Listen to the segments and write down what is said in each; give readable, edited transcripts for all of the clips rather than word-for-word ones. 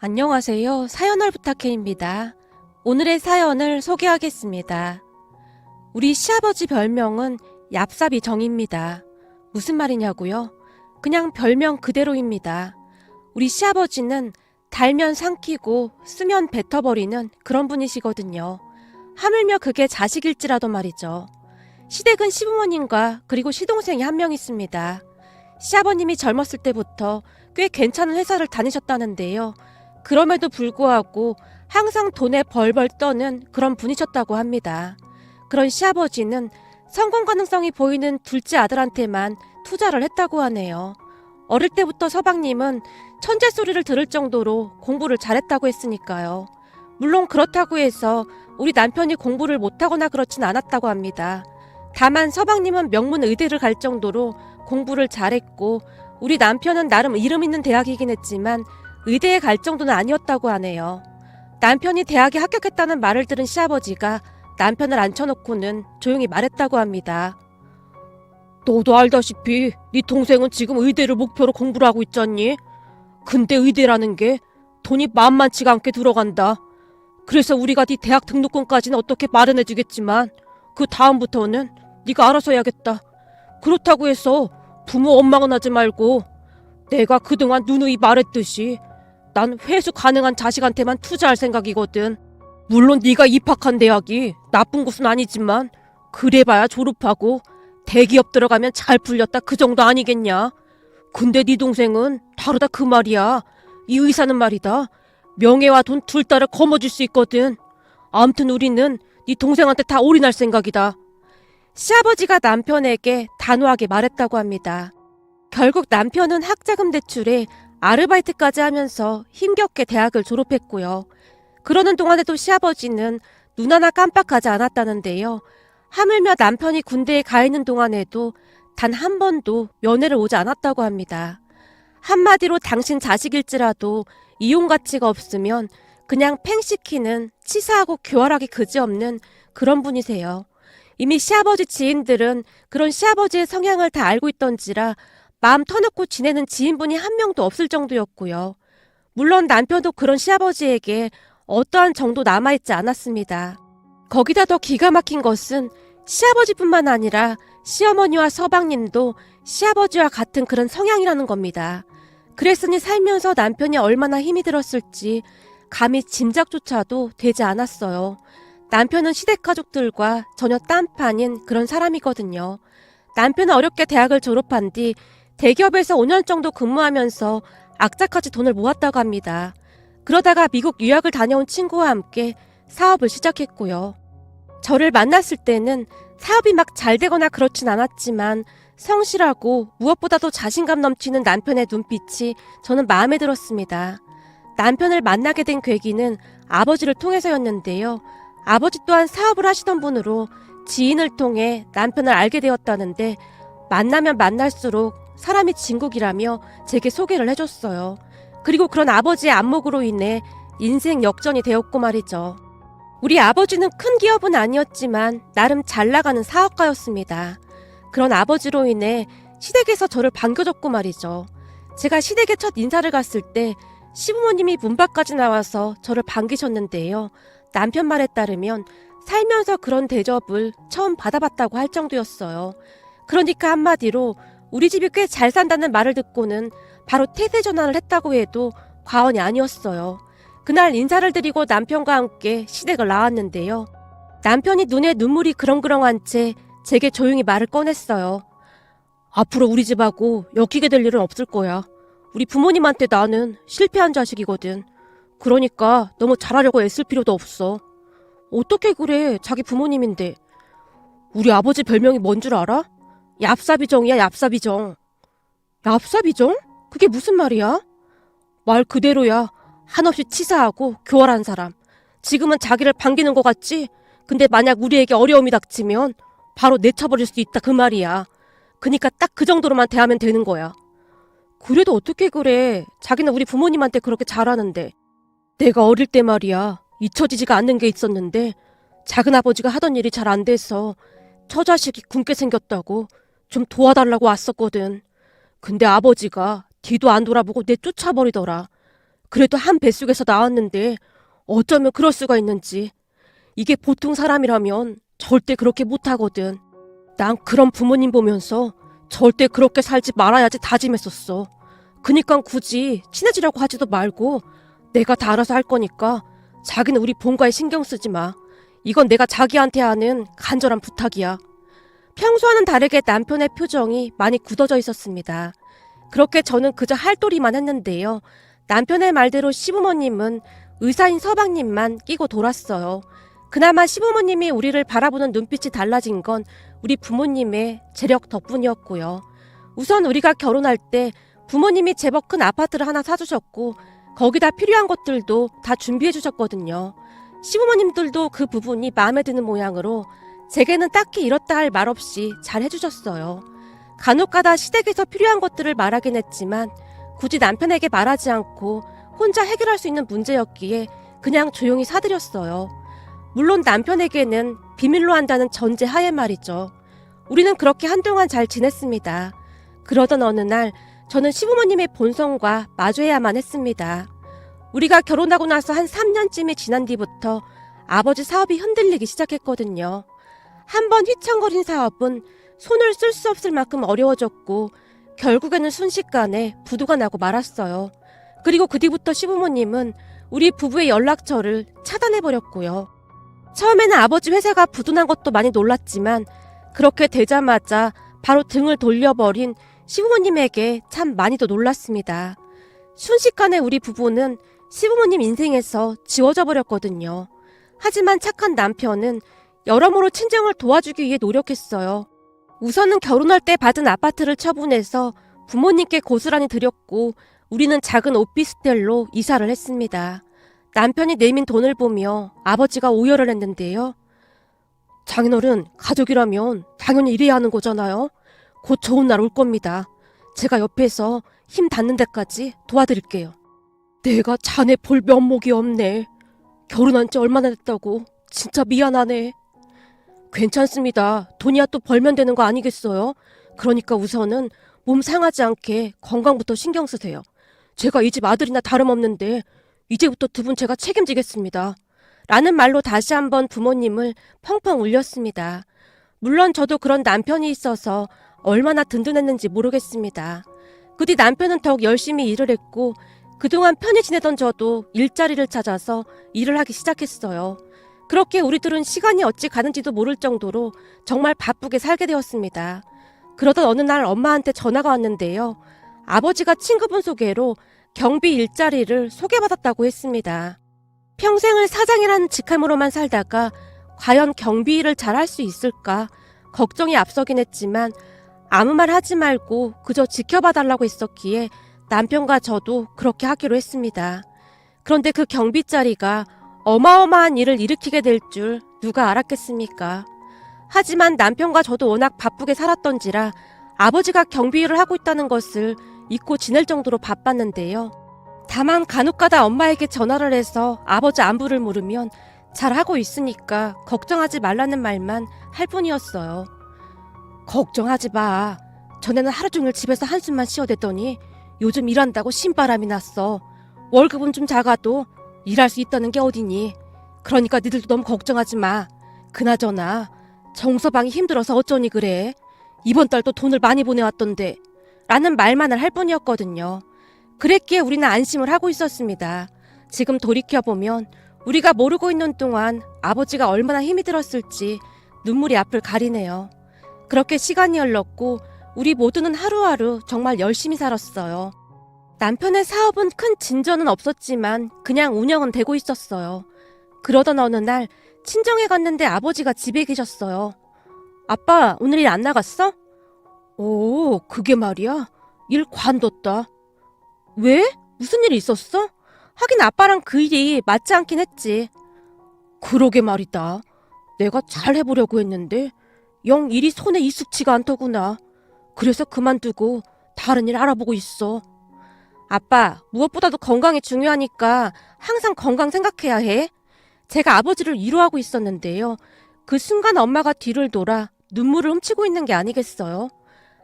안녕하세요. 사연을 부탁해입니다. 오늘의 사연을 소개하겠습니다. 우리 시아버지 별명은 얍삽이 정입니다. 무슨 말이냐고요? 그냥 별명 그대로입니다. 우리 시아버지는 달면 삼키고 쓰면 뱉어버리는 그런 분이시거든요. 하물며 그게 자식일지라도 말이죠. 시댁은 시부모님과 그리고 시동생이 한 명 있습니다. 시아버님이 젊었을 때부터 꽤 괜찮은 회사를 다니셨다는데요. 그럼에도 불구하고 항상 돈에 벌벌 떠는 그런 분이셨다고 합니다. 그런 시아버지는 성공 가능성이 보이는 둘째 아들한테만 투자를 했다고 하네요. 어릴 때부터 서방님은 천재 소리를 들을 정도로 공부를 잘했다고 했으니까요. 물론 그렇다고 해서 우리 남편이 공부를 못하거나 그렇진 않았다고 합니다. 다만 서방님은 명문 의대를 갈 정도로 공부를 잘했고 우리 남편은 나름 이름 있는 대학이긴 했지만 의대에 갈 정도는 아니었다고 하네요. 남편이 대학에 합격했다는 말을 들은 시아버지가 남편을 앉혀놓고는 조용히 말했다고 합니다. 너도 알다시피 네 동생은 지금 의대를 목표로 공부를 하고 있잖니? 근데 의대라는 게 돈이 만만치가 않게 들어간다. 그래서 우리가 네 대학 등록금까지는 어떻게 마련해주겠지만 그 다음부터는 네가 알아서 해야겠다. 그렇다고 해서 부모 원망은 하지 말고 내가 그동안 누누이 말했듯이 난 회수 가능한 자식한테만 투자할 생각이거든. 물론 네가 입학한 대학이 나쁜 곳은 아니지만 그래봐야 졸업하고 대기업 들어가면 잘 풀렸다 그 정도 아니겠냐. 근데 네 동생은 다르다 그 말이야. 이 의사는 말이다. 명예와 돈 둘 다를 거머쥘 수 있거든. 암튼 우리는 네 동생한테 다 올인할 생각이다. 시아버지가 남편에게 단호하게 말했다고 합니다. 결국 남편은 학자금 대출에 아르바이트까지 하면서 힘겹게 대학을 졸업했고요. 그러는 동안에도 시아버지는 눈 하나 깜빡하지 않았다는데요. 하물며 남편이 군대에 가 있는 동안에도 단 한 번도 면회를 오지 않았다고 합니다. 한마디로 당신 자식일지라도 이용 가치가 없으면 그냥 팽시키는 치사하고 교활하기 그지없는 그런 분이세요. 이미 시아버지 지인들은 그런 시아버지의 성향을 다 알고 있던지라 마음 터놓고 지내는 지인분이 한 명도 없을 정도였고요. 물론 남편도 그런 시아버지에게 어떠한 정도 남아있지 않았습니다. 거기다 더 기가 막힌 것은 시아버지뿐만 아니라 시어머니와 서방님도 시아버지와 같은 그런 성향이라는 겁니다. 그랬으니 살면서 남편이 얼마나 힘이 들었을지 감히 짐작조차도 되지 않았어요. 남편은 시댁 가족들과 전혀 딴판인 그런 사람이거든요. 남편은 어렵게 대학을 졸업한 뒤 대기업에서 5년 정도 근무하면서 악착같이 돈을 모았다고 합니다. 그러다가 미국 유학을 다녀온 친구와 함께 사업을 시작했고요. 저를 만났을 때는 사업이 막 잘 되거나 그렇진 않았지만 성실하고 무엇보다도 자신감 넘치는 남편의 눈빛이 저는 마음에 들었습니다. 남편을 만나게 된 계기는 아버지를 통해서였는데요. 아버지 또한 사업을 하시던 분으로 지인을 통해 남편을 알게 되었다는데 만나면 만날수록 사람이 진국이라며 제게 소개를 해줬어요. 그리고 그런 아버지의 안목으로 인해 인생 역전이 되었고 말이죠. 우리 아버지는 큰 기업은 아니었지만 나름 잘 나가는 사업가였습니다. 그런 아버지로 인해 시댁에서 저를 반겨줬고 말이죠. 제가 시댁에 첫 인사를 갔을 때 시부모님이 문 밖까지 나와서 저를 반기셨는데요. 남편 말에 따르면 살면서 그런 대접을 처음 받아봤다고 할 정도였어요. 그러니까 한마디로 우리 집이 꽤 잘 산다는 말을 듣고는 바로 태세 전환을 했다고 해도 과언이 아니었어요. 그날 인사를 드리고 남편과 함께 시댁을 나왔는데요. 남편이 눈에 눈물이 그렁그렁한 채 제게 조용히 말을 꺼냈어요. 앞으로 우리 집하고 엮이게 될 일은 없을 거야. 우리 부모님한테 나는 실패한 자식이거든. 그러니까 너무 잘하려고 애쓸 필요도 없어. 어떻게 그래, 자기 부모님인데. 우리 아버지 별명이 뭔 줄 알아? 얍삽이정이야, 얍삽이정. 얍삽이정? 그게 무슨 말이야? 말 그대로야. 한없이 치사하고 교활한 사람. 지금은 자기를 반기는 것 같지? 근데 만약 우리에게 어려움이 닥치면 바로 내쳐버릴 수 있다 그 말이야. 그니까 딱 그 정도로만 대하면 되는 거야. 그래도 어떻게 그래. 자기는 우리 부모님한테 그렇게 잘하는데. 내가 어릴 때 말이야. 잊혀지지가 않는 게 있었는데 작은아버지가 하던 일이 잘 안 돼서 처자식이 굶게 생겼다고 좀 도와달라고 왔었거든. 근데 아버지가 뒤도 안 돌아보고 내쫓아버리더라. 그래도 한 뱃속에서 나왔는데 어쩌면 그럴 수가 있는지. 이게 보통 사람이라면 절대 그렇게 못하거든. 난 그런 부모님 보면서 절대 그렇게 살지 말아야지 다짐했었어. 그니까 굳이 친해지려고 하지도 말고 내가 다 알아서 할 거니까 자기는 우리 본가에 신경 쓰지 마. 이건 내가 자기한테 하는 간절한 부탁이야. 평소와는 다르게 남편의 표정이 많이 굳어져 있었습니다. 그렇게 저는 그저 할도리만 했는데요. 남편의 말대로 시부모님은 의사인 서방님만 끼고 돌았어요. 그나마 시부모님이 우리를 바라보는 눈빛이 달라진 건 우리 부모님의 재력 덕분이었고요. 우선 우리가 결혼할 때 부모님이 제법 큰 아파트를 하나 사주셨고 거기다 필요한 것들도 다 준비해 주셨거든요. 시부모님들도 그 부분이 마음에 드는 모양으로 제게는 딱히 이렇다 할 말 없이 잘 해주셨어요. 간혹가다 시댁에서 필요한 것들을 말하긴 했지만 굳이 남편에게 말하지 않고 혼자 해결할 수 있는 문제였기에 그냥 조용히 사드렸어요. 물론 남편에게는 비밀로 한다는 전제 하에 말이죠. 우리는 그렇게 한동안 잘 지냈습니다. 그러던 어느 날 저는 시부모님의 본성과 마주해야만 했습니다. 우리가 결혼하고 나서 한 3년쯤이 지난 뒤부터 아버지 사업이 흔들리기 시작했거든요. 한번 휘청거린 사업은 손을 쓸 수 없을 만큼 어려워졌고 결국에는 순식간에 부도가 나고 말았어요. 그리고 그 뒤부터 시부모님은 우리 부부의 연락처를 차단해버렸고요. 처음에는 아버지 회사가 부도난 것도 많이 놀랐지만 그렇게 되자마자 바로 등을 돌려버린 시부모님에게 참 많이도 놀랐습니다. 순식간에 우리 부부는 시부모님 인생에서 지워져 버렸거든요. 하지만 착한 남편은 여러모로 친정을 도와주기 위해 노력했어요. 우선은 결혼할 때 받은 아파트를 처분해서 부모님께 고스란히 드렸고 우리는 작은 오피스텔로 이사를 했습니다. 남편이 내민 돈을 보며 아버지가 오열을 했는데요. 장인어른, 가족이라면 당연히 이래야 하는 거잖아요. 곧 좋은 날 올 겁니다. 제가 옆에서 힘 닿는 데까지 도와드릴게요. 내가 자네 볼 면목이 없네. 결혼한 지 얼마나 됐다고. 진짜 미안하네. 괜찮습니다. 돈이야 또 벌면 되는 거 아니겠어요? 그러니까 우선은 몸 상하지 않게 건강부터 신경 쓰세요. 제가 이 집 아들이나 다름없는데 이제부터 두 분 제가 책임지겠습니다. 라는 말로 다시 한번 부모님을 펑펑 울렸습니다. 물론 저도 그런 남편이 있어서 얼마나 든든했는지 모르겠습니다. 그 뒤 남편은 더욱 열심히 일을 했고 그동안 편히 지내던 저도 일자리를 찾아서 일을 하기 시작했어요. 그렇게 우리들은 시간이 어찌 가는지도 모를 정도로 정말 바쁘게 살게 되었습니다. 그러던 어느 날 엄마한테 전화가 왔는데요. 아버지가 친구분 소개로 경비 일자리를 소개받았다고 했습니다. 평생을 사장이라는 직함으로만 살다가 과연 경비 일을 잘할 수 있을까 걱정이 앞서긴 했지만 아무 말 하지 말고 그저 지켜봐달라고 했었기에 남편과 저도 그렇게 하기로 했습니다. 그런데 그 경비 자리가 어마어마한 일을 일으키게 될 줄 누가 알았겠습니까? 하지만 남편과 저도 워낙 바쁘게 살았던지라 아버지가 경비 일을 하고 있다는 것을 잊고 지낼 정도로 바빴는데요. 다만 간혹가다 엄마에게 전화를 해서 아버지 안부를 물으면 잘하고 있으니까 걱정하지 말라는 말만 할 뿐이었어요. 걱정하지 마. 전에는 하루 종일 집에서 한숨만 쉬어대더니 요즘 일한다고 신바람이 났어. 월급은 좀 작아도 일할 수 있다는 게 어디니. 그러니까 니들도 너무 걱정하지 마. 그나저나 정서방이 힘들어서 어쩌니 그래. 이번 달도 돈을 많이 보내왔던데. 라는 말만을 할 뿐이었거든요. 그랬기에 우리는 안심을 하고 있었습니다. 지금 돌이켜보면 우리가 모르고 있는 동안 아버지가 얼마나 힘이 들었을지 눈물이 앞을 가리네요. 그렇게 시간이 흘렀고 우리 모두는 하루하루 정말 열심히 살았어요. 남편의 사업은 큰 진전은 없었지만 그냥 운영은 되고 있었어요. 그러던 어느 날 친정에 갔는데 아버지가 집에 계셨어요. 아빠, 오늘 일 안 나갔어? 오, 그게 말이야. 일 관뒀다. 왜? 무슨 일이 있었어? 하긴 아빠랑 그 일이 맞지 않긴 했지. 그러게 말이다. 내가 잘 해보려고 했는데 영 일이 손에 익숙치가 않더구나. 그래서 그만두고 다른 일 알아보고 있어. 아빠, 무엇보다도 건강이 중요하니까 항상 건강 생각해야 해. 제가 아버지를 위로하고 있었는데요. 그 순간 엄마가 뒤를 돌아 눈물을 훔치고 있는 게 아니겠어요?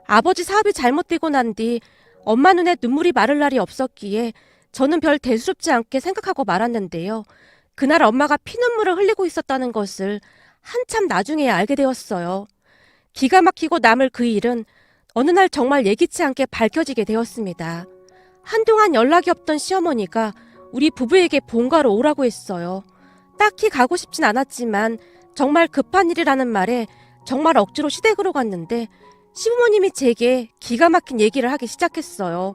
아버지 사업이 잘못되고 난 뒤 엄마 눈에 눈물이 마를 날이 없었기에 저는 별 대수롭지 않게 생각하고 말았는데요. 그날 엄마가 피눈물을 흘리고 있었다는 것을 한참 나중에 알게 되었어요. 기가 막히고 남을 그 일은 어느 날 정말 예기치 않게 밝혀지게 되었습니다. 한동안 연락이 없던 시어머니가 우리 부부에게 본가로 오라고 했어요. 딱히 가고 싶진 않았지만 정말 급한 일이라는 말에 정말 억지로 시댁으로 갔는데 시부모님이 제게 기가 막힌 얘기를 하기 시작했어요.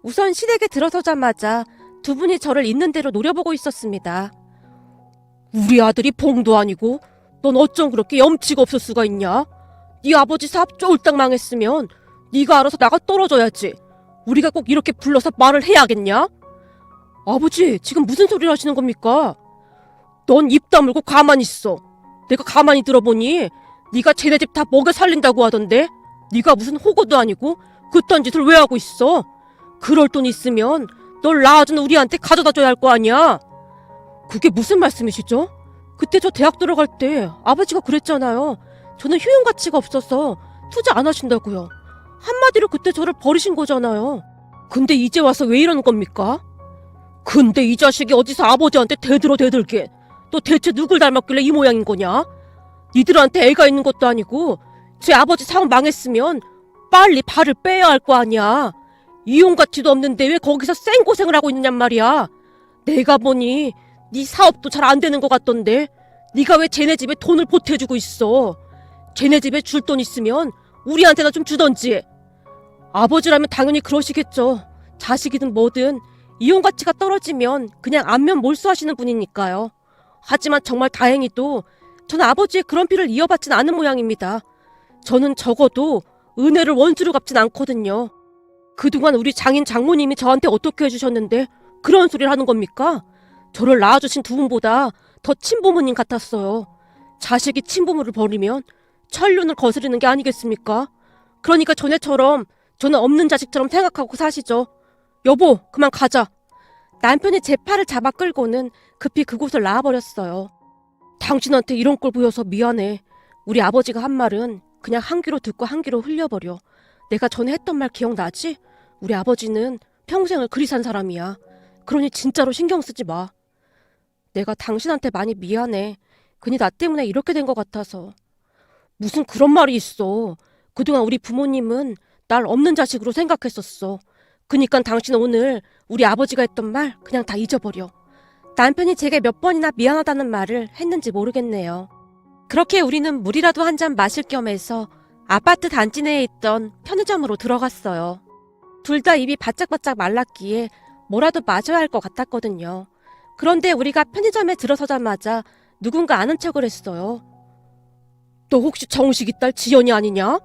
우선 시댁에 들어서자마자 두 분이 저를 있는 대로 노려보고 있었습니다. 우리 아들이 봉도 아니고 넌 어쩜 그렇게 염치가 없을 수가 있냐? 네 아버지 사업 쫄딱 망했으면 네가 알아서 나가 떨어져야지. 우리가 꼭 이렇게 불러서 말을 해야겠냐? 아버지, 지금 무슨 소리를 하시는 겁니까? 넌 입 다물고 가만히 있어. 내가 가만히 들어보니 네가 쟤네 집 다 먹여 살린다고 하던데 네가 무슨 호구도 아니고 그딴 짓을 왜 하고 있어? 그럴 돈 있으면 널 낳아준 우리한테 가져다 줘야 할 거 아니야? 그게 무슨 말씀이시죠? 그때 저 대학 들어갈 때 아버지가 그랬잖아요. 저는 효용 가치가 없어서 투자 안 하신다고요. 한마디로 그때 저를 버리신 거잖아요. 근데 이제 와서 왜 이러는 겁니까? 근데 이 자식이 어디서 아버지한테 대들게 너 대체 누굴 닮았길래 이 모양인 거냐? 니들한테 애가 있는 것도 아니고 제 아버지 사업 망했으면 빨리 발을 빼야 할 거 아니야. 이용 가치도 없는데 왜 거기서 생고생을 하고 있느냔 말이야. 내가 보니 네 사업도 잘 안 되는 것 같던데 네가 왜 쟤네 집에 돈을 보태주고 있어. 쟤네 집에 줄 돈 있으면 우리한테나 좀 주던지. 아버지라면 당연히 그러시겠죠. 자식이든 뭐든 이용 가치가 떨어지면 그냥 안면 몰수하시는 분이니까요. 하지만 정말 다행히도 저는 아버지의 그런 피를 이어받진 않은 모양입니다. 저는 적어도 은혜를 원수로 갚진 않거든요. 그동안 우리 장인 장모님이 저한테 어떻게 해주셨는데 그런 소리를 하는 겁니까? 저를 낳아주신 두 분보다 더 친부모님 같았어요. 자식이 친부모를 버리면 천륜을 거스르는 게 아니겠습니까? 그러니까 전에처럼 저는 없는 자식처럼 생각하고 사시죠. 여보, 그만 가자. 남편이 제 팔을 잡아 끌고는 급히 그곳을 나와버렸어요. 당신한테 이런 꼴 보여서 미안해. 우리 아버지가 한 말은 그냥 한 귀로 듣고 한 귀로 흘려버려. 내가 전에 했던 말 기억나지? 우리 아버지는 평생을 그리 산 사람이야. 그러니 진짜로 신경 쓰지 마. 내가 당신한테 많이 미안해. 괜히 나 때문에 이렇게 된 것 같아서. 무슨 그런 말이 있어. 그동안 우리 부모님은 날 없는 자식으로 생각했었어. 그니까 당신 오늘 우리 아버지가 했던 말 그냥 다 잊어버려. 남편이 제게 몇 번이나 미안하다는 말을 했는지 모르겠네요. 그렇게 우리는 물이라도 한 잔 마실 겸 해서 아파트 단지 내에 있던 편의점으로 들어갔어요. 둘 다 입이 바짝바짝 말랐기에 뭐라도 마셔야 할 것 같았거든요. 그런데 우리가 편의점에 들어서자마자 누군가 아는 척을 했어요. 너 혹시 정식이 딸 지연이 아니냐?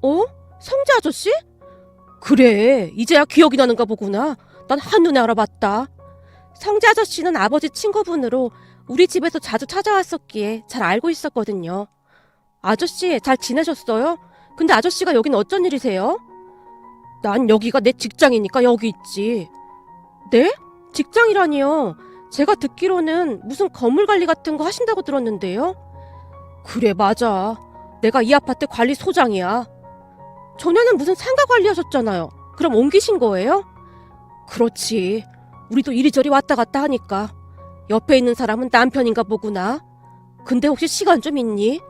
어? 성재 아저씨? 그래, 이제야 기억이 나는가 보구나. 난 한눈에 알아봤다. 성재 아저씨는 아버지 친구분으로 우리 집에서 자주 찾아왔었기에 잘 알고 있었거든요. 아저씨, 잘 지내셨어요? 근데 아저씨가 여긴 어쩐 일이세요? 난 여기가 내 직장이니까 여기 있지. 네? 직장이라니요? 제가 듣기로는 무슨 건물 관리 같은 거 하신다고 들었는데요? 그래, 맞아. 내가 이 아파트 관리소장이야. 전에는 무슨 상가 관리하셨잖아요. 그럼 옮기신 거예요? 그렇지. 우리도 이리저리 왔다 갔다 하니까. 옆에 있는 사람은 남편인가 보구나. 근데 혹시 시간 좀 있니?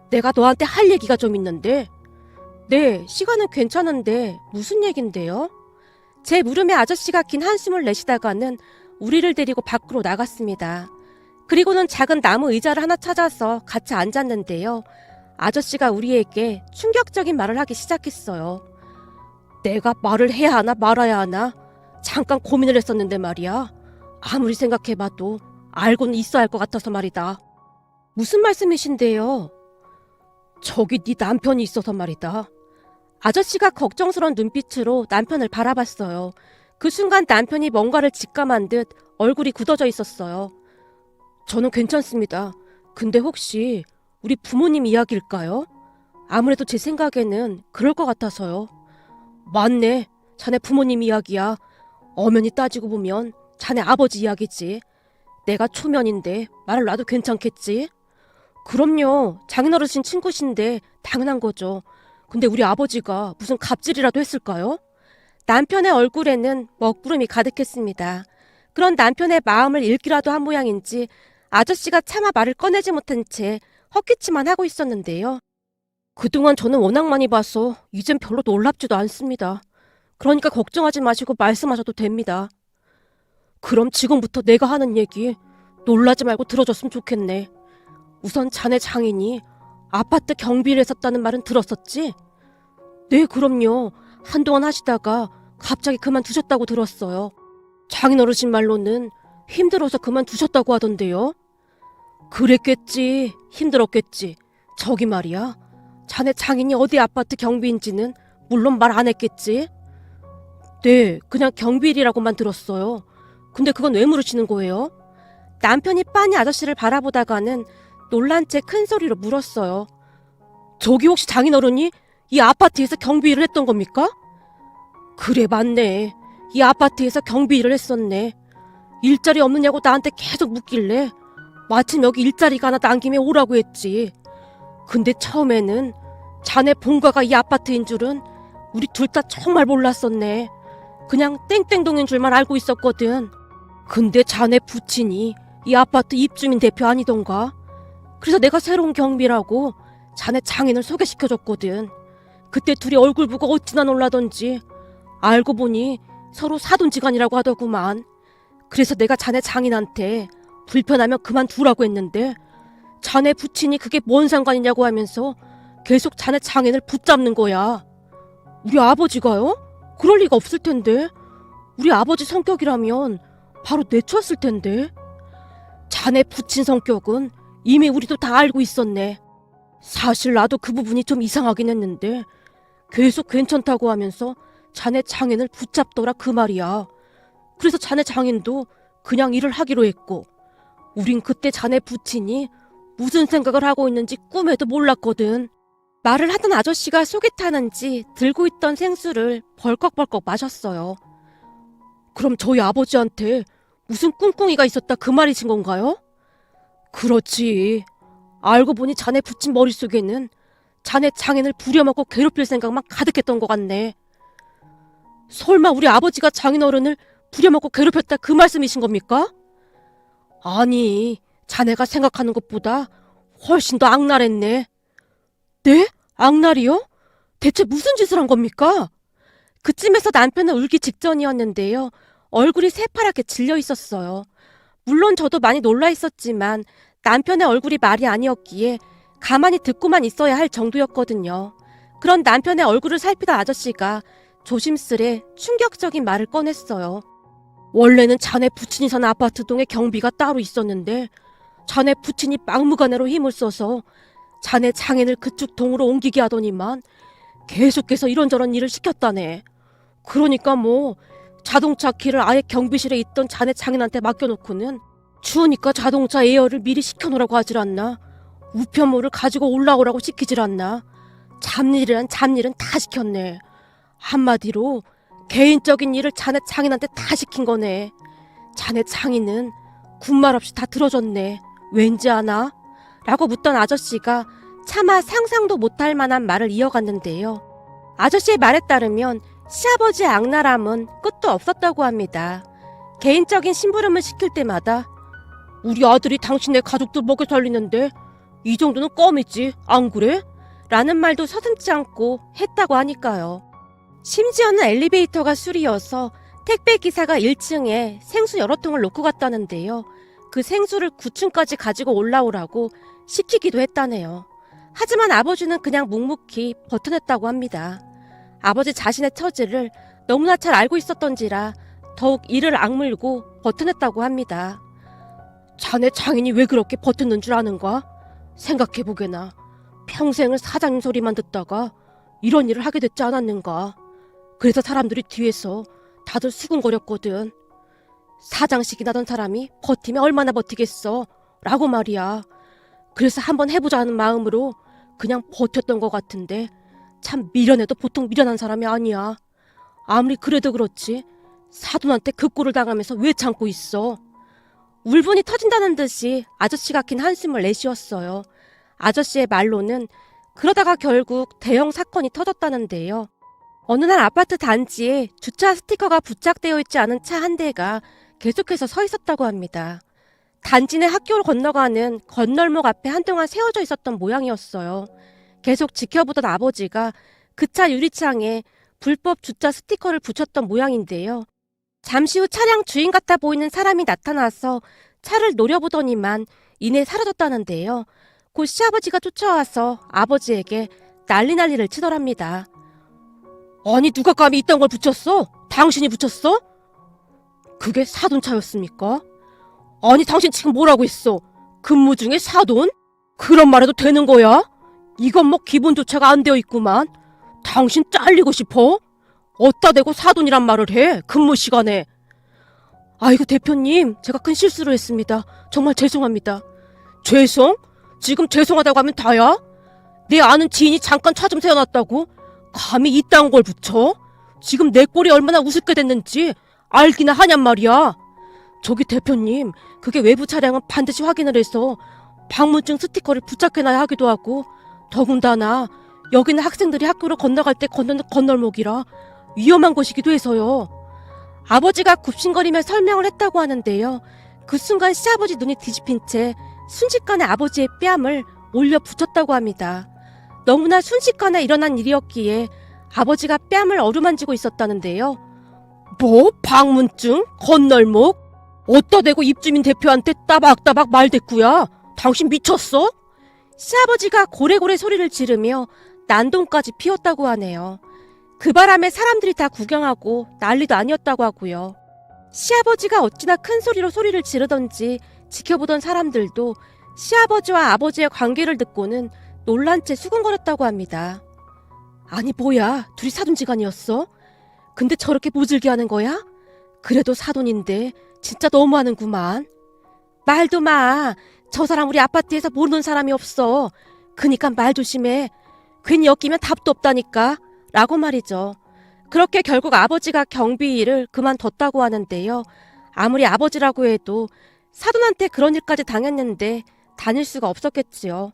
내가 너한테 할 얘기가 좀 있는데. 네, 시간은 괜찮은데 무슨 얘긴데요? 제 물음에 아저씨가 긴 한숨을 내쉬다가는 우리를 데리고 밖으로 나갔습니다. 그리고는 작은 나무 의자를 하나 찾아서 같이 앉았는데요. 아저씨가 우리에게 충격적인 말을 하기 시작했어요. 내가 말을 해야 하나 말아야 하나 잠깐 고민을 했었는데 말이야. 아무리 생각해봐도 알고는 있어야 할 것 같아서 말이다. 무슨 말씀이신데요? 저기 네 남편이 있어서 말이다. 아저씨가 걱정스러운 눈빛으로 남편을 바라봤어요. 그 순간 남편이 뭔가를 직감한 듯 얼굴이 굳어져 있었어요. 저는 괜찮습니다. 근데 혹시 우리 부모님 이야기일까요? 아무래도 제 생각에는 그럴 것 같아서요. 맞네. 자네 부모님 이야기야. 엄연히 따지고 보면 자네 아버지 이야기지. 내가 초면인데 말을 놔도 괜찮겠지? 그럼요. 장인어르신 친구신데 당연한 거죠. 근데 우리 아버지가 무슨 갑질이라도 했을까요? 남편의 얼굴에는 먹구름이 가득했습니다. 그런 남편의 마음을 읽기라도 한 모양인지 아저씨가 차마 말을 꺼내지 못한 채 헛기침만 하고 있었는데요. 그동안 저는 워낙 많이 봐서 이젠 별로 놀랍지도 않습니다. 그러니까 걱정하지 마시고 말씀하셔도 됩니다. 그럼 지금부터 내가 하는 얘기 놀라지 말고 들어줬으면 좋겠네. 우선 자네 장인이 아파트 경비를 했었다는 말은 들었었지? 네, 그럼요. 한동안 하시다가 갑자기 그만두셨다고 들었어요. 장인 어르신 말로는 힘들어서 그만두셨다고 하던데요. 그랬겠지. 힘들었겠지. 저기 말이야. 자네 장인이 어디 아파트 경비인지는 물론 말 안 했겠지? 네, 그냥 경비일이라고만 들었어요. 근데 그건 왜 물으시는 거예요? 남편이 빤히 아저씨를 바라보다가는 놀란 채 큰 소리로 물었어요. 저기 혹시 장인어른이 이 아파트에서 경비일을 했던 겁니까? 그래, 맞네. 이 아파트에서 경비일을 했었네. 일자리 없느냐고 나한테 계속 묻길래 마침 여기 일자리가 하나 난 김에 오라고 했지. 근데 처음에는 자네 본가가 이 아파트인 줄은 우리 둘 다 정말 몰랐었네. 그냥 땡땡동인 줄만 알고 있었거든. 근데 자네 부친이 이 아파트 입주민 대표 아니던가? 그래서 내가 새로운 경비라고 자네 장인을 소개시켜줬거든. 그때 둘이 얼굴 보고 어찌나 놀라던지. 알고 보니 서로 사돈지간이라고 하더구만. 그래서 내가 자네 장인한테 불편하면 그만두라고 했는데 자네 부친이 그게 뭔 상관이냐고 하면서 계속 자네 장인을 붙잡는 거야. 우리 아버지가요? 그럴 리가 없을 텐데. 우리 아버지 성격이라면 바로 내쫓았을 텐데. 자네 부친 성격은 이미 우리도 다 알고 있었네. 사실 나도 그 부분이 좀 이상하긴 했는데 계속 괜찮다고 하면서 자네 장인을 붙잡더라 그 말이야. 그래서 자네 장인도 그냥 일을 하기로 했고 우린 그때 자네 부친이 무슨 생각을 하고 있는지 꿈에도 몰랐거든. 말을 하던 아저씨가 속이 타는지 들고 있던 생수를 벌컥벌컥 마셨어요. 그럼 저희 아버지한테 무슨 꿍꿍이가 있었다 그 말이신 건가요? 그렇지. 알고 보니 자네 부친 머릿속에는 자네 장인을 부려먹고 괴롭힐 생각만 가득했던 것 같네. 설마 우리 아버지가 장인어른을 부려먹고 괴롭혔다 그 말씀이신 겁니까? 아니, 자네가 생각하는 것보다 훨씬 더 악랄했네. 네? 악랄이요? 대체 무슨 짓을 한 겁니까? 그쯤에서 남편은 울기 직전이었는데요. 얼굴이 새파랗게 질려 있었어요. 물론 저도 많이 놀라 있었지만 남편의 얼굴이 말이 아니었기에 가만히 듣고만 있어야 할 정도였거든요. 그런 남편의 얼굴을 살피던 아저씨가 조심스레 충격적인 말을 꺼냈어요. 원래는 자네 부친이 사는 아파트동에 경비가 따로 있었는데 자네 부친이 막무가내로 힘을 써서 자네 장인을 그쪽 동으로 옮기게 하더니만 계속해서 이런저런 일을 시켰다네. 그러니까 뭐 자동차 키를 아예 경비실에 있던 자네 장인한테 맡겨놓고는 추우니까 자동차 에어를 미리 시켜놓으라고 하질 않나. 우편물을 가지고 올라오라고 시키질 않나. 잡일이란 잡일은 다 시켰네. 한마디로 개인적인 일을 자네 장인한테 다 시킨 거네. 자네 장인은 군말 없이 다 들어줬네. 왠지 아나? 라고 묻던 아저씨가 차마 상상도 못할 만한 말을 이어갔는데요. 아저씨의 말에 따르면 시아버지의 악랄함은 끝도 없었다고 합니다. 개인적인 심부름을 시킬 때마다 우리 아들이 당신네 가족들 먹여 살리는데 이 정도는 껌이지, 안 그래? 라는 말도 서슴지 않고 했다고 하니까요. 심지어는 엘리베이터가 술이어서 택배기사가 1층에 생수 여러 통을 놓고 갔다는데요. 그 생수를 9층까지 가지고 올라오라고 시키기도 했다네요. 하지만 아버지는 그냥 묵묵히 버텨냈다고 합니다. 아버지 자신의 처지를 너무나 잘 알고 있었던지라 더욱 이를 악물고 버텨냈다고 합니다. 자네 장인이 왜 그렇게 버텼는 줄 아는가? 생각해보게나. 평생을 사장님 소리만 듣다가 이런 일을 하게 됐지 않았는가? 그래서 사람들이 뒤에서 다들 수군거렸거든. 사장식이 나던 사람이 버티면 얼마나 버티겠어? 라고 말이야. 그래서 한번 해보자는 마음으로 그냥 버텼던 것 같은데 참 미련해도 보통 미련한 사람이 아니야. 아무리 그래도 그렇지 사돈한테 그 꼴을 당하면서 왜 참고 있어? 울분이 터진다는 듯이 아저씨가 긴 한숨을 내쉬었어요. 아저씨의 말로는 그러다가 결국 대형 사건이 터졌다는데요. 어느 날 아파트 단지에 주차 스티커가 부착되어 있지 않은 차 한 대가 계속해서 서 있었다고 합니다. 단지 내 학교를 건너가는 건널목 앞에 한동안 세워져 있었던 모양이었어요. 계속 지켜보던 아버지가 그 차 유리창에 불법 주차 스티커를 붙였던 모양인데요. 잠시 후 차량 주인 같아 보이는 사람이 나타나서 차를 노려보더니만 이내 사라졌다는데요. 곧 시아버지가 쫓아와서 아버지에게 난리를 치더랍니다. 아니 누가 감히 이딴 걸 붙였어? 당신이 붙였어? 그게 사돈차였습니까? 아니 당신 지금 뭐라고 했어? 근무 중에 사돈? 그런 말 해도 되는 거야? 이건 뭐 기본조차가 안 되어 있구만. 당신 잘리고 싶어? 어디다 대고 사돈이란 말을 해, 근무 시간에. 아이고 대표님, 제가 큰 실수를 했습니다. 정말 죄송합니다. 죄송? 지금 죄송하다고 하면 다야? 내 아는 지인이 잠깐 차 좀 세워놨다고? 감히 이딴 걸 붙여? 지금 내 꼴이 얼마나 우습게 됐는지 알기나 하냔 말이야. 저기 대표님, 그게 외부 차량은 반드시 확인을 해서 방문증 스티커를 부착해놔야 하기도 하고, 더군다나 여기는 학생들이 학교를 건너갈 때 걷는 건널목이라 위험한 곳이기도 해서요. 아버지가 굽신거리며 설명을 했다고 하는데요. 그 순간 시아버지 눈이 뒤집힌 채 순식간에 아버지의 뺨을 올려 붙였다고 합니다. 너무나 순식간에 일어난 일이었기에 아버지가 뺨을 어루만지고 있었다는데요. 뭐? 방문증? 건널목? 어디다 대고 입주민 대표한테 따박따박 말대꾸야? 당신 미쳤어? 시아버지가 고래고래 소리를 지르며 난동까지 피웠다고 하네요. 그 바람에 사람들이 다 구경하고 난리도 아니었다고 하고요. 시아버지가 어찌나 큰 소리로 소리를 지르던지 지켜보던 사람들도 시아버지와 아버지의 관계를 듣고는 놀란 채 수군거렸다고 합니다. 아니 뭐야, 둘이 사돈지간이었어? 근데 저렇게 모질게 하는 거야? 그래도 사돈인데 진짜 너무하는구만. 말도 마. 저 사람 우리 아파트에서 모르는 사람이 없어. 그니까 말 조심해. 괜히 엮이면 답도 없다니까. 라고 말이죠. 그렇게 결국 아버지가 경비 일을 그만뒀다고 하는데요. 아무리 아버지라고 해도 사돈한테 그런 일까지 당했는데 다닐 수가 없었겠지요.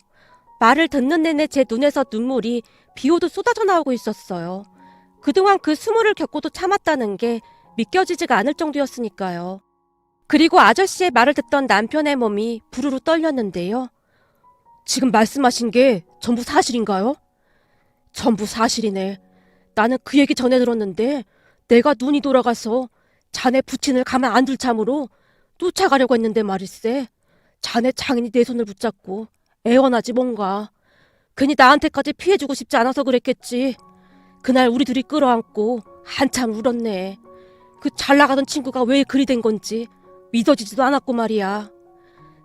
말을 듣는 내내 제 눈에서 눈물이 비오듯 쏟아져 나오고 있었어요. 그동안 그 수모를 겪고도 참았다는 게 믿겨지지가 않을 정도였으니까요. 그리고 아저씨의 말을 듣던 남편의 몸이 부르르 떨렸는데요. 지금 말씀하신 게 전부 사실인가요? 전부 사실이네. 나는 그 얘기 전에 들었는데 내가 눈이 돌아가서 자네 부친을 가만 안 둘 참으로 쫓아가려고 했는데 말일세. 자네 장인이 내 손을 붙잡고 애원하지 뭔가. 괜히 나한테까지 피해주고 싶지 않아서 그랬겠지. 그날 우리 둘이 끌어안고 한참 울었네. 그 잘나가던 친구가 왜 그리 된 건지 믿어지지도 않았고 말이야.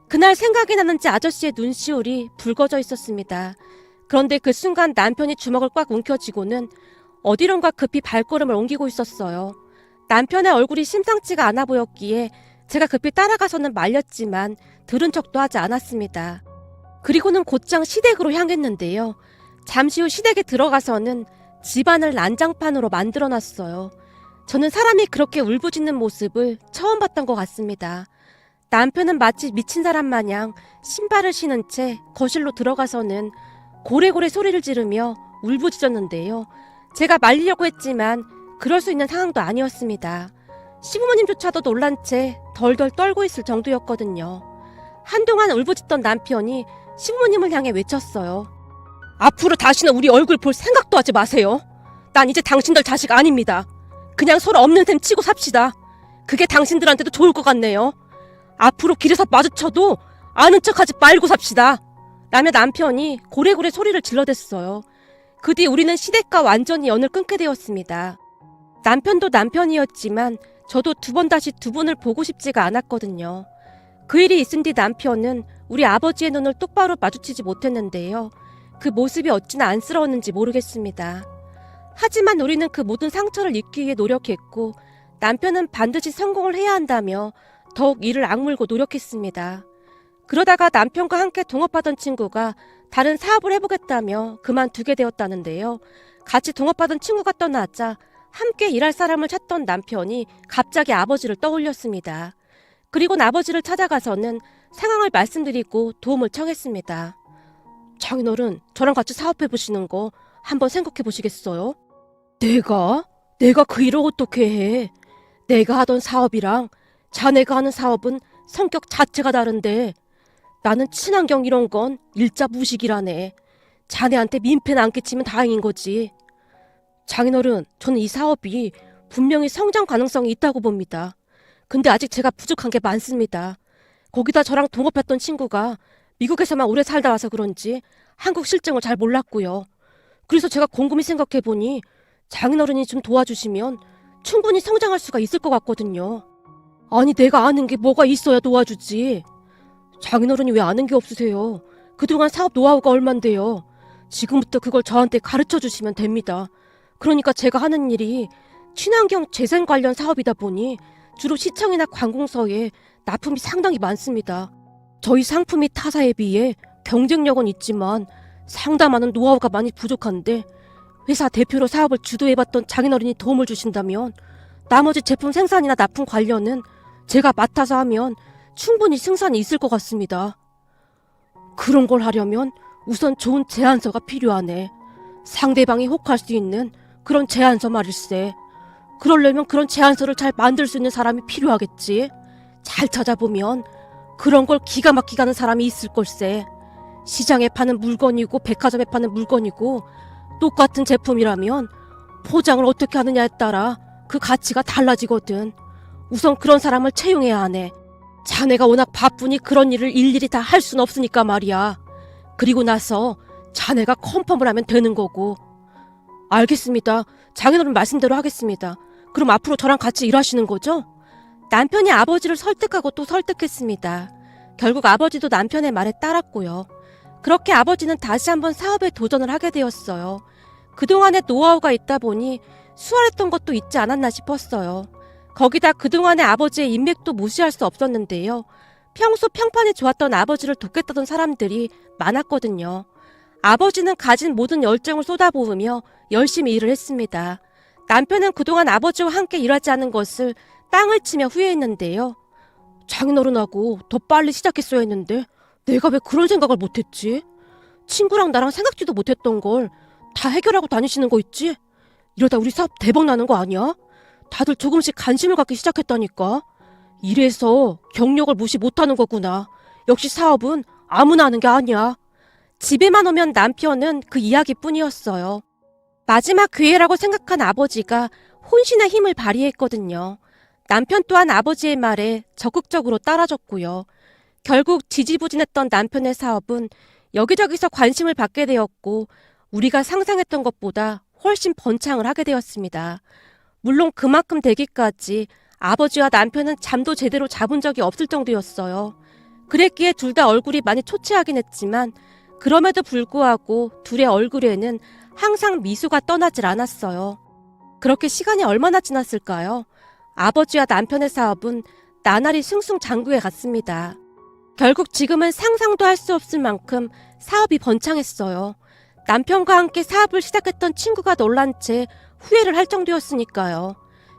그날 생각이 나는지 아저씨의 눈시울이 붉어져 있었습니다. 그런데 그 순간 남편이 주먹을 꽉 움켜쥐고는 어디론가 급히 발걸음을 옮기고 있었어요. 남편의 얼굴이 심상치가 않아 보였기에 제가 급히 따라가서는 말렸지만 들은 척도 하지 않았습니다. 그리고는 곧장 시댁으로 향했는데요. 잠시 후 시댁에 들어가서는 집안을 난장판으로 만들어놨어요. 저는 사람이 그렇게 울부짖는 모습을 처음 봤던 것 같습니다. 남편은 마치 미친 사람 마냥 신발을 신은 채 거실로 들어가서는 고래고래 소리를 지르며 울부짖었는데요. 제가 말리려고 했지만 그럴 수 있는 상황도 아니었습니다. 시부모님조차도 놀란 채 덜덜 떨고 있을 정도였거든요. 한동안 울부짖던 남편이 시부모님을 향해 외쳤어요. 앞으로 다시는 우리 얼굴 볼 생각도 하지 마세요. 난 이제 당신들 자식 아닙니다. 그냥 서로 없는 셈 치고 삽시다. 그게 당신들한테도 좋을 것 같네요. 앞으로 길에서 마주쳐도 아는 척하지 말고 삽시다. 라며 남편이 고래고래 소리를 질러댔어요. 그 뒤 우리는 시댁과 완전히 연을 끊게 되었습니다. 남편도 남편이었지만 저도 두 번 다시 두 분을 보고 싶지가 않았거든요. 그 일이 있은 뒤 남편은 우리 아버지의 눈을 똑바로 마주치지 못했는데요. 그 모습이 어찌나 안쓰러웠는지 모르겠습니다. 하지만 우리는 그 모든 상처를 잊기 위해 노력했고 남편은 반드시 성공을 해야 한다며 더욱 이를 악물고 노력했습니다. 그러다가 남편과 함께 동업하던 친구가 다른 사업을 해보겠다며 그만두게 되었다는데요. 같이 동업하던 친구가 떠나자 함께 일할 사람을 찾던 남편이 갑자기 아버지를 떠올렸습니다. 그리고 아버지를 찾아가서는 상황을 말씀드리고 도움을 청했습니다. 장인어른, 저랑 같이 사업해보시는 거 한번 생각해보시겠어요? 내가 그 일을 어떻게 해? 내가 하던 사업이랑 자네가 하는 사업은 성격 자체가 다른데 나는 친환경 이런 건 일자 무식이라네. 자네한테 민폐는 안 끼치면 다행인 거지. 장인어른, 저는 이 사업이 분명히 성장 가능성이 있다고 봅니다. 근데 아직 제가 부족한 게 많습니다. 거기다 저랑 동업했던 친구가 미국에서만 오래 살다 와서 그런지 한국 실정을 잘 몰랐고요. 그래서 제가 곰곰이 생각해보니 장인어른이 좀 도와주시면 충분히 성장할 수가 있을 것 같거든요. 아니, 내가 아는 게 뭐가 있어야 도와주지. 장인어른이 왜 아는 게 없으세요? 그동안 사업 노하우가 얼만데요. 지금부터 그걸 저한테 가르쳐 주시면 됩니다. 그러니까 제가 하는 일이 친환경 재생 관련 사업이다 보니 주로 시청이나 관공서에 납품이 상당히 많습니다. 저희 상품이 타사에 비해 경쟁력은 있지만 상담하는 노하우가 많이 부족한데 회사 대표로 사업을 주도해봤던 장인어른이 도움을 주신다면 나머지 제품 생산이나 납품 관련은 제가 맡아서 하면 충분히 승산이 있을 것 같습니다. 그런 걸 하려면 우선 좋은 제안서가 필요하네. 상대방이 혹할 수 있는 그런 제안서 말일세. 그러려면 그런 제안서를 잘 만들 수 있는 사람이 필요하겠지. 잘 찾아보면 그런 걸 기가 막히게 하는 사람이 있을 걸세. 시장에 파는 물건이고 백화점에 파는 물건이고 똑같은 제품이라면 포장을 어떻게 하느냐에 따라 그 가치가 달라지거든. 우선 그런 사람을 채용해야 하네. 자네가 워낙 바쁘니 그런 일을 일일이 다 할 순 없으니까 말이야. 그리고 나서 자네가 컨펌을 하면 되는 거고. 알겠습니다. 장인어른 말씀대로 하겠습니다. 그럼 앞으로 저랑 같이 일하시는 거죠? 남편이 아버지를 설득하고 또 설득했습니다. 결국 아버지도 남편의 말에 따랐고요. 그렇게 아버지는 다시 한번 사업에 도전을 하게 되었어요. 그동안의 노하우가 있다 보니 수월했던 것도 있지 않았나 싶었어요. 거기다 그동안의 아버지의 인맥도 무시할 수 없었는데요. 평소 평판이 좋았던 아버지를 돕겠다던 사람들이 많았거든요. 아버지는 가진 모든 열정을 쏟아부으며 열심히 일을 했습니다. 남편은 그동안 아버지와 함께 일하지 않은 것을 땅을 치며 후회했는데요. 장인어른하고 더 빨리 시작했어야 했는데 내가 왜 그런 생각을 못했지? 친구랑 나랑 생각지도 못했던 걸 다 해결하고 다니시는 거 있지? 이러다 우리 사업 대박 나는 거 아니야? 다들 조금씩 관심을 갖기 시작했다니까. 이래서 경력을 무시 못하는 거구나. 역시 사업은 아무나 하는 게 아니야. 집에만 오면 남편은 그 이야기뿐이었어요. 마지막 기회라고 생각한 아버지가 혼신의 힘을 발휘했거든요. 남편 또한 아버지의 말에 적극적으로 따라줬고요. 결국 지지부진했던 남편의 사업은 여기저기서 관심을 받게 되었고 우리가 상상했던 것보다 훨씬 번창을 하게 되었습니다. 물론 그만큼 되기까지 아버지와 남편은 잠도 제대로 잡은 적이 없을 정도였어요. 그랬기에 둘 다 얼굴이 많이 초췌하긴 했지만 그럼에도 불구하고 둘의 얼굴에는 항상 미소가 떠나질 않았어요. 그렇게 시간이 얼마나 지났을까요? 아버지와 남편의 사업은 나날이 승승장구해 갔습니다. 결국 지금은 상상도 할 수 없을 만큼 사업이 번창했어요. 남편과 함께 사업을 시작했던 친구가 놀란 채 후회를 할 정도였으니까요.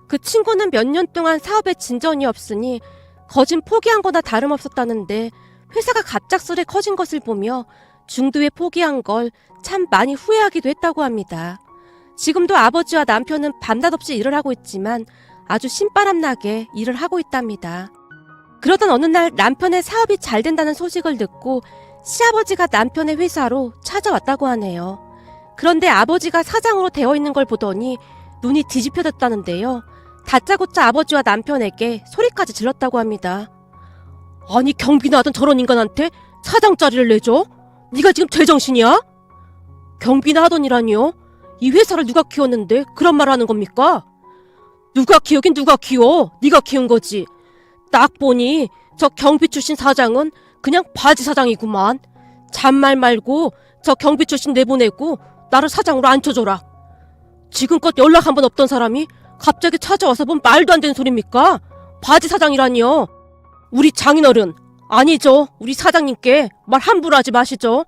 그 친구는 몇 년 동안 사업에 진전이 없으니 거진 포기한 거나 다름없었다는데 회사가 갑작스레 커진 것을 보며 중도에 포기한 걸 참 많이 후회하기도 했다고 합니다. 지금도 아버지와 남편은 밤낮 없이 일을 하고 있지만 아주 신바람나게 일을 하고 있답니다. 그러던 어느 날 남편의 사업이 잘 된다는 소식을 듣고 시아버지가 남편의 회사로 찾아왔다고 하네요. 그런데 아버지가 사장으로 되어 있는 걸 보더니 눈이 뒤집혀졌다는데요. 다짜고짜 아버지와 남편에게 소리까지 질렀다고 합니다. 아니, 경비나 하던 저런 인간한테 사장 자리를 내줘? 네가 지금 제정신이야? 경비나 하더니라니요? 이 회사를 누가 키웠는데 그런 말 하는 겁니까? 누가 키우긴 누가 키워? 네가 키운 거지. 딱 보니 저 경비 출신 사장은 그냥 바지 사장이구만. 잔말 말고 저 경비 출신 내보내고 나를 사장으로 앉혀줘라. 지금껏 연락 한 번 없던 사람이 갑자기 찾아와서 뭔 말도 안 되는 소리입니까? 바지 사장이라니요. 우리 장인어른, 아니죠. 우리 사장님께 말 함부로 하지 마시죠.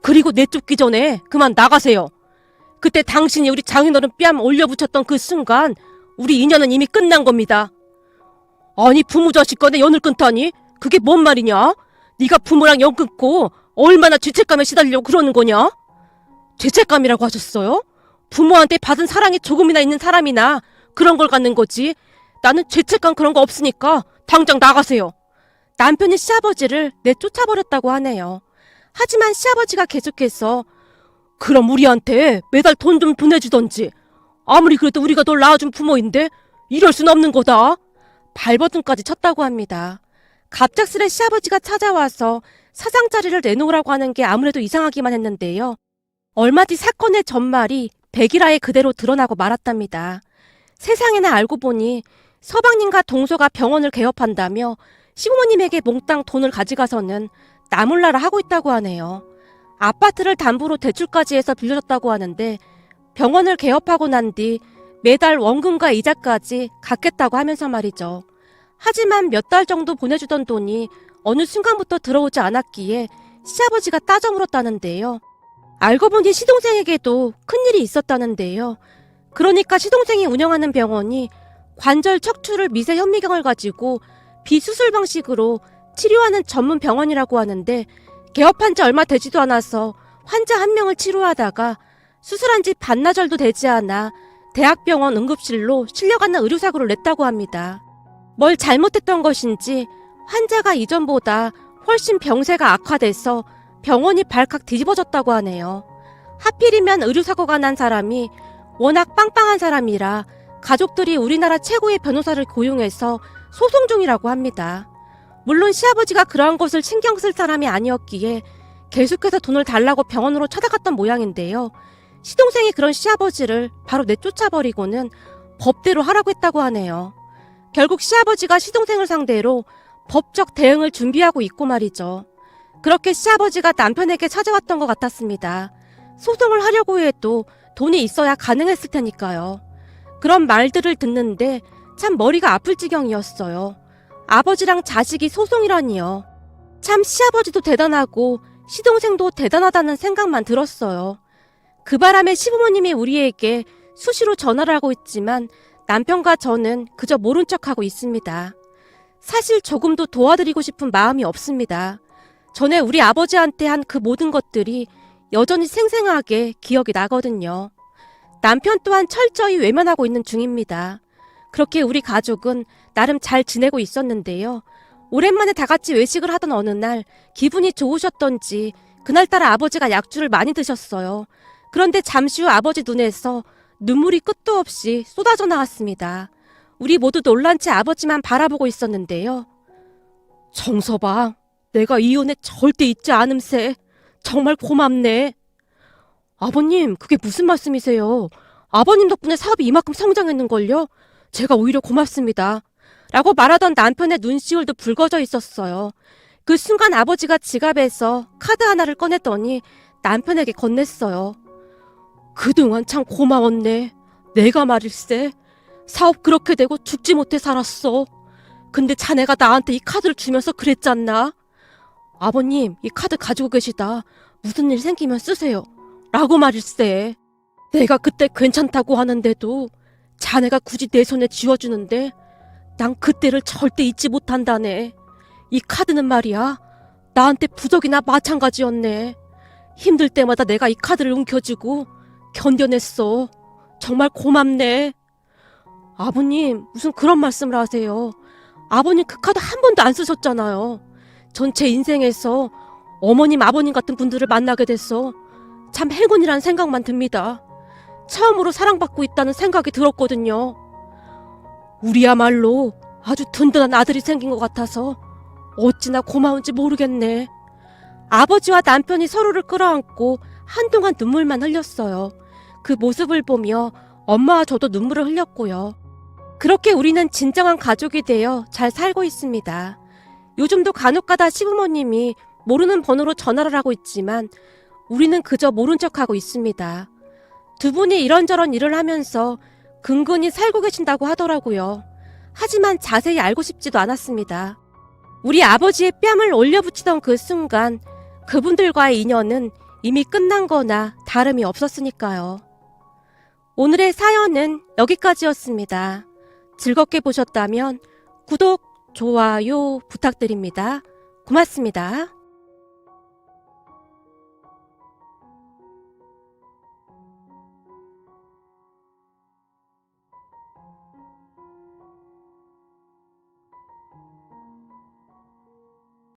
그리고 내쫓기 전에 그만 나가세요. 그때 당신이 우리 장인어른 뺨 올려붙였던 그 순간 우리 인연은 이미 끝난 겁니다. 아니, 부모 자식 간에 연을 끊다니? 그게 뭔 말이냐? 네가 부모랑 연 끊고 얼마나 죄책감에 시달리려고 그러는 거냐? 죄책감이라고 하셨어요? 부모한테 받은 사랑이 조금이나 있는 사람이나 그런 걸 갖는 거지. 나는 죄책감 그런 거 없으니까 당장 나가세요. 남편이 시아버지를 내쫓아버렸다고 하네요. 하지만 시아버지가 계속해서 그럼 우리한테 매달 돈 좀 보내주던지. 아무리 그래도 우리가 널 낳아준 부모인데 이럴 순 없는 거다. 발버둥까지 쳤다고 합니다. 갑작스레 시아버지가 찾아와서 사상자리를 내놓으라고 하는 게 아무래도 이상하기만 했는데요. 얼마 뒤 사건의 전말이 백일하에 그대로 드러나고 말았답니다. 세상에나 알고 보니 서방님과 동서가 병원을 개업한다며 시부모님에게 몽땅 돈을 가져가서는 나몰라라 하고 있다고 하네요. 아파트를 담보로 대출까지 해서 빌려줬다고 하는데 병원을 개업하고 난 뒤 매달 원금과 이자까지 갚겠다고 하면서 말이죠. 하지만 몇 달 정도 보내주던 돈이 어느 순간부터 들어오지 않았기에 시아버지가 따져 물었다는데요. 알고 보니 시동생에게도 큰일이 있었다는데요. 그러니까 시동생이 운영하는 병원이 관절 척추를 미세 현미경을 가지고 비수술 방식으로 치료하는 전문 병원이라고 하는데 개업한 지 얼마 되지도 않아서 환자 한 명을 치료하다가 수술한 지 반나절도 되지 않아 대학병원 응급실로 실려가는 의료사고를 냈다고 합니다. 뭘 잘못했던 것인지 환자가 이전보다 훨씬 병세가 악화돼서 병원이 발칵 뒤집어졌다고 하네요. 하필이면 의료사고가 난 사람이 워낙 빵빵한 사람이라 가족들이 우리나라 최고의 변호사를 고용해서 소송 중이라고 합니다. 물론 시아버지가 그러한 것을 신경 쓸 사람이 아니었기에 계속해서 돈을 달라고 병원으로 찾아갔던 모양인데요. 시동생이 그런 시아버지를 바로 내쫓아버리고는 법대로 하라고 했다고 하네요. 결국 시아버지가 시동생을 상대로 법적 대응을 준비하고 있고 말이죠. 그렇게 시아버지가 남편에게 찾아왔던 것 같았습니다. 소송을 하려고 해도 돈이 있어야 가능했을 테니까요. 그런 말들을 듣는데 참 머리가 아플 지경이었어요. 아버지랑 자식이 소송이라니요. 참 시아버지도 대단하고 시동생도 대단하다는 생각만 들었어요. 그 바람에 시부모님이 우리에게 수시로 전화를 하고 있지만 남편과 저는 그저 모른 척하고 있습니다. 사실 조금도 도와드리고 싶은 마음이 없습니다. 전에 우리 아버지한테 한 그 모든 것들이 여전히 생생하게 기억이 나거든요. 남편 또한 철저히 외면하고 있는 중입니다. 그렇게 우리 가족은 나름 잘 지내고 있었는데요. 오랜만에 다 같이 외식을 하던 어느 날 기분이 좋으셨던지 그날따라 아버지가 약주를 많이 드셨어요. 그런데 잠시 후 아버지 눈에서 눈물이 끝도 없이 쏟아져 나왔습니다. 우리 모두 놀란 채 아버지만 바라보고 있었는데요. 정서방, 내가 이혼에 절대 잊지 않음세. 정말 고맙네. 아버님, 그게 무슨 말씀이세요? 아버님 덕분에 사업이 이만큼 성장했는걸요? 제가 오히려 고맙습니다. 라고 말하던 남편의 눈시울도 붉어져 있었어요. 그 순간 아버지가 지갑에서 카드 하나를 꺼냈더니 남편에게 건넸어요. 그동안 참 고마웠네. 내가 말일세. 사업 그렇게 되고 죽지 못해 살았어. 근데 자네가 나한테 이 카드를 주면서 그랬잖나. 아버님, 이 카드 가지고 계시다. 무슨 일 생기면 쓰세요. 라고 말일세. 내가 그때 괜찮다고 하는데도 자네가 굳이 내 손에 쥐어주는데 난 그때를 절대 잊지 못한다네. 이 카드는 말이야. 나한테 부적이나 마찬가지였네. 힘들 때마다 내가 이 카드를 움켜쥐고 견뎌냈어. 정말 고맙네. 아버님, 무슨 그런 말씀을 하세요. 아버님 그 카드 한 번도 안 쓰셨잖아요. 전 제 인생에서 어머님, 아버님 같은 분들을 만나게 됐어. 참 행운이란 생각만 듭니다. 처음으로 사랑받고 있다는 생각이 들었거든요. 우리야말로 아주 든든한 아들이 생긴 것 같아서 어찌나 고마운지 모르겠네. 아버지와 남편이 서로를 끌어안고 한동안 눈물만 흘렸어요. 그 모습을 보며 엄마와 저도 눈물을 흘렸고요. 그렇게 우리는 진정한 가족이 되어 잘 살고 있습니다. 요즘도 간혹가다 시부모님이 모르는 번호로 전화를 하고 있지만 우리는 그저 모른 척하고 있습니다. 두 분이 이런저런 일을 하면서 근근히 살고 계신다고 하더라고요. 하지만 자세히 알고 싶지도 않았습니다. 우리 아버지의 뺨을 올려붙이던 그 순간 그분들과의 인연은 이미 끝난 거나 다름이 없었으니까요. 오늘의 사연은 여기까지였습니다. 즐겁게 보셨다면 구독, 좋아요 부탁드립니다. 고맙습니다.